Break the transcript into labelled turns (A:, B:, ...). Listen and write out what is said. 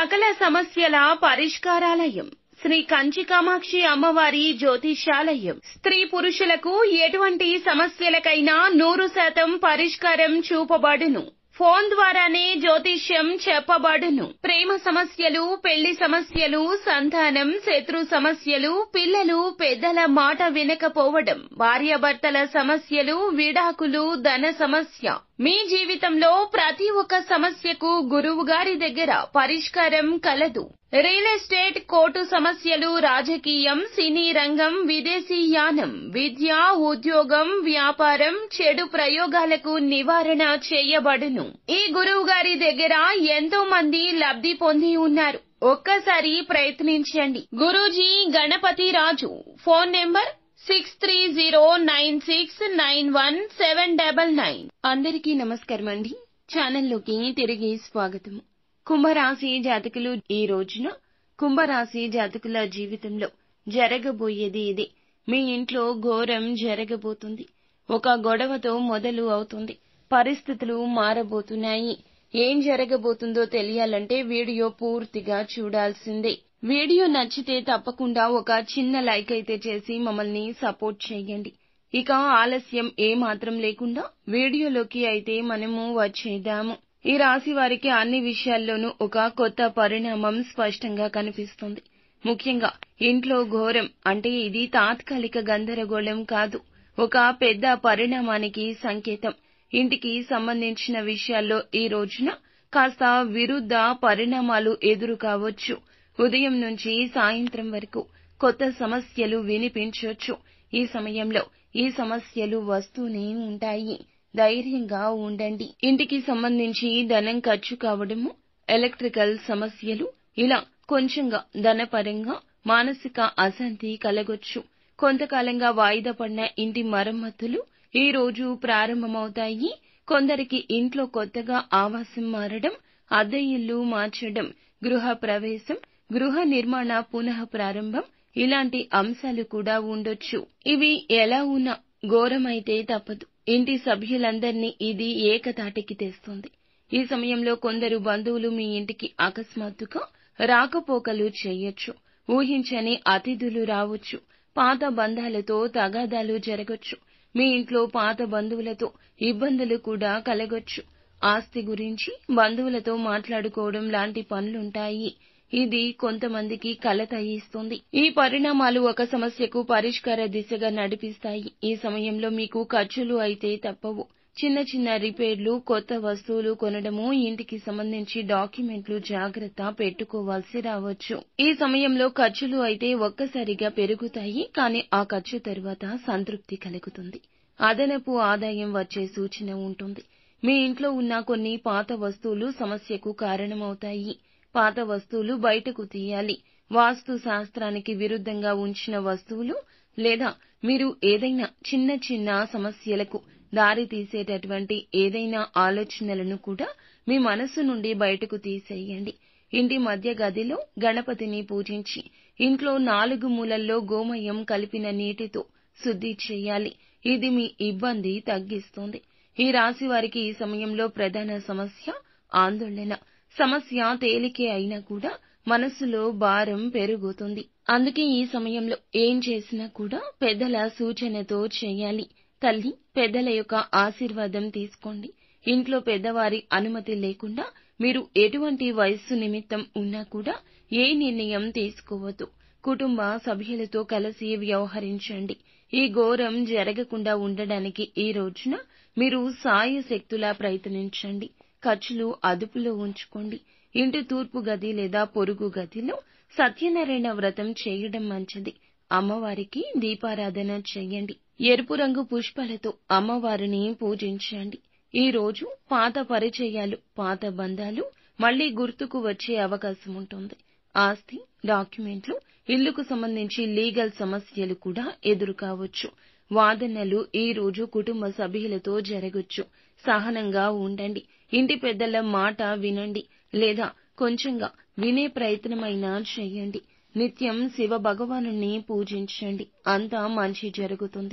A: సకల సమస్యల పరిష్కారాలయం శ్రీ కంచి కామాక్షి అమ్మవారి జ్యోతిష్యాలయం. స్త్రీ పురుషులకు ఎటువంటి సమస్యలకైనా 100% పరిష్కారం చూపబడును. ఫోన్ ద్వారానే జ్యోతిష్యం చెప్పబడును. ప్రేమ సమస్యలు, పెళ్లి సమస్యలు, సంతానం, శత్రు సమస్యలు, పిల్లలు పెద్దల మాట వినకపోవడం, భార్యాభర్తల సమస్యలు, విడాకులు, ధన సమస్య. మీ జీవితంలో ప్రతి ఒక్క సమస్యకు గురువు గారి దగ్గర పరిష్కారం కలదు. రియల్ ఎస్టేట్, కోర్టు సమస్యలు, రాజకీయం, సినీ రంగం, విదేశీయానం, విద్య, ఉద్యోగం, వ్యాపారం, చెడు ప్రయోగాలకు నివారణ చేయబడును. ఈ గురువు గారి దగ్గర ఎంతో మంది లబ్ధి పొంది ఉన్నారు. ఒక్కసారి ప్రయత్నించండి. గురూజీ గణపతి రాజు. Phone number 6309691799. అందరికీ నమస్కారం అండి. ఛానల్లోకి తిరిగి స్వాగతం. కుంభరాశి జాతకులు, ఈ రోజున కుంభరాశి జాతకుల జీవితంలో జరగబోయేది ఇదే. మీ ఇంట్లో ఘోరం జరగబోతుంది. ఒక గొడవతో మొదలు అవుతుంది. పరిస్థితులు మారబోతున్నాయి. ఏం జరగబోతుందో తెలియాలంటే వీడియో పూర్తిగా చూడాల్సిందే. వీడియో నచ్చితే తప్పకుండా ఒక చిన్న లైక్ అయితే చేసి మమ్మల్ని సపోర్ట్ చేయండి. ఇక ఆలస్యం ఏమాత్రం లేకుండా వీడియోలోకి అయితే మనము వచ్చేద్దాము. ఈ రాశి వారికి అన్ని విషయాల్లోనూ ఒక కొత్త పరిణామం స్పష్టంగా కనిపిస్తుంది. ముఖ్యంగా ఇంట్లో ఘోరం అంటే ఇది తాత్కాలిక గందరగోళం కాదు, ఒక పెద్ద పరిణామానికి సంకేతం. ఇంటికి సంబంధించిన విషయాల్లో ఈ రోజున కాస్త విరుద్ధ పరిణామాలు ఎదురు కావచ్చు. ఉదయం నుంచి సాయంత్రం వరకు కొత్త సమస్యలు వినిపించొచ్చు. ఈ సమయంలో ఈ సమస్యలు వస్తూనే ఉంటాయి. ధైర్యంగా ఉండండి. ఇంటికి సంబంధించి ధనం ఖర్చు కావడము, ఎలక్ట్రికల్ సమస్యలు, ఇలా కొంచెంగా ధనపరంగా మానసిక అశాంతి కలగొచ్చు. కొంతకాలంగా వాయిదా పడిన ఇంటి మరమ్మతులు ఈ రోజు ప్రారంభమవుతాయి. కొందరికి ఇంట్లో కొత్తగా ఆవాసం మారడం, అద్దె ఇల్లు మార్చడం, గృహ ప్రవేశం, గృహ నిర్మాణ పునః ప్రారంభం, ఇలాంటి అంశాలు కూడా ఉండొచ్చు. ఇవి ఎలా ఉన్నా ఘోరమైతే తప్పదు. ఇంటి సభ్యులందర్నీ ఇది ఏకతాటికి తెస్తుంది. ఈ సమయంలో కొందరు బంధువులు మీ ఇంటికి అకస్మాత్తుగా రాకపోకలు చేయొచ్చు. ఊహించని అతిథులు రావచ్చు. పాత బంధాలతో తగాదాలు జరగొచ్చు. మీ ఇంట్లో పాత బంధువులతో ఇబ్బందులు కూడా కలగొచ్చు. ఆస్తి గురించి బంధువులతో మాట్లాడుకోవడం లాంటి పనులుంటాయి. ఇది కొంతమందికి కలత ఇస్తుంది. ఈ పరిణామాలు ఒక సమస్యకు పరిష్కార దిశగా నడిపిస్తాయి. ఈ సమయంలో మీకు ఖర్చులు అయితే తప్పవు. చిన్న చిన్న రిపేర్లు, కొత్త వస్తువులు కొనడము, ఇంటికి సంబంధించి డాక్యుమెంట్లు జాగ్రత్త పెట్టుకోవాల్సి రావచ్చు. ఈ సమయంలో ఖర్చులు అయితే ఒక్కసారిగా పెరుగుతాయి. కానీ ఆ ఖర్చు తరువాత సంతృప్తి కలుగుతుంది. అదనపు ఆదాయం వచ్చే సూచన ఉంటుంది. మీ ఇంట్లో ఉన్న కొన్ని పాత వస్తువులు సమస్యకు కారణమవుతాయి. పాత వస్తువులు బయటకు తీయాలి. వాస్తు శాస్త్రానికి విరుద్ధంగా ఉంచిన వస్తువులు లేదా మీరు ఏదైనా చిన్న చిన్న సమస్యలకు దారి తీసేటటువంటి ఏదైనా ఆలోచనలను కూడా మీ మనసు నుండి బయటకు తీసేయండి. ఇంటి మధ్య గదిలో గణపతిని పూజించి ఇంట్లో 4 మూలల్లో గోమయం కలిపిన నీటితో శుద్ధి చేయాలి. ఇది మీ ఇబ్బంది తగ్గిస్తుంది. ఈ రాశి వారికి ఈ సమయంలో ప్రధాన సమస్య ఆందోళన. సమస్య తేలికే అయినా కూడా మనసులో భారం పెరుగుతుంది. అందుకే ఈ సమయంలో ఏం చేసినా కూడా పెద్దల సూచనతో చేయాలి. తల్లి, పెద్దల యొక్క ఆశీర్వాదం తీసుకోండి. ఇంట్లో పెద్దవారి అనుమతి లేకుండా మీరు ఎటువంటి వయస్సు నిమిత్తం ఉన్నా కూడా ఏ నిర్ణయం తీసుకోవద్దు. కుటుంబ సభ్యులతో కలిసి వ్యవహరించండి. ఈ ఘోరం జరగకుండా ఉండడానికి ఈ రోజున మీరు సాయశక్తులా ప్రయత్నించండి. ఖర్చులు అదుపులో ఉంచుకోండి. ఇంటి తూర్పు గది లేదా పొరుగు గదిలో సత్యనారాయణ వ్రతం చేయడం మంచిది. అమ్మవారికి దీపారాధన చేయండి. ఎరుపు రంగు పుష్పాలతో అమ్మవారిని పూజించండి. ఈ రోజు పాత పరిచయాలు, పాత బంధాలు మళ్లీ గుర్తుకు వచ్చే అవకాశం ఉంటుంది. ఆస్తి, డాక్యుమెంట్లు, ఇల్లుకు సంబంధించి లీగల్ సమస్యలు కూడా ఎదురు కావచ్చు. వాదనలు ఈ రోజు కుటుంబ సభ్యులతో జరగొచ్చు. సహనంగా ఉండండి. ఇంటి పెద్దల మాట వినండి లేదా కొంచెంగా వినే ప్రయత్నమైనా చేయండి. నిత్యం శివ భగవానుని పూజించండి. అంతా మంచి జరుగుతుంది.